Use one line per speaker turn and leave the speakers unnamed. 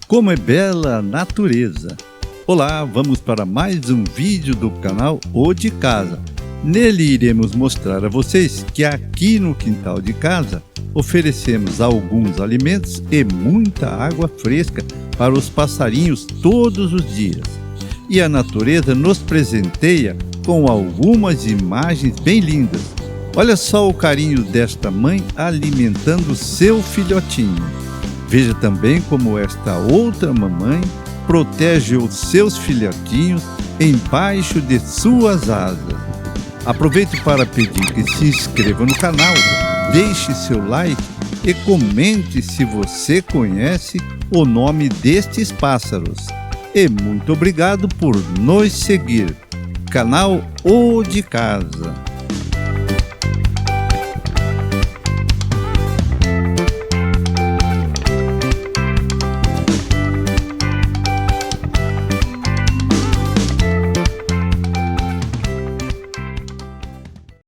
Como é bela a natureza! Olá, vamos para mais um vídeo do canal Hô de Casa. Nele iremos mostrar a vocês que aqui no quintal de casa oferecemos alguns alimentos e muita água fresca para os passarinhos todos os dias. E a natureza nos presenteia com algumas imagens bem lindas. Olha só o carinho desta mãe alimentando seu filhotinho. Veja também como esta outra mamãe protege os seus filhotinhos embaixo de suas asas. Aproveito para pedir que se inscreva no canal, deixe seu like e comente se você conhece o nome destes pássaros. E muito obrigado por nos seguir. Canal Hô de Casa.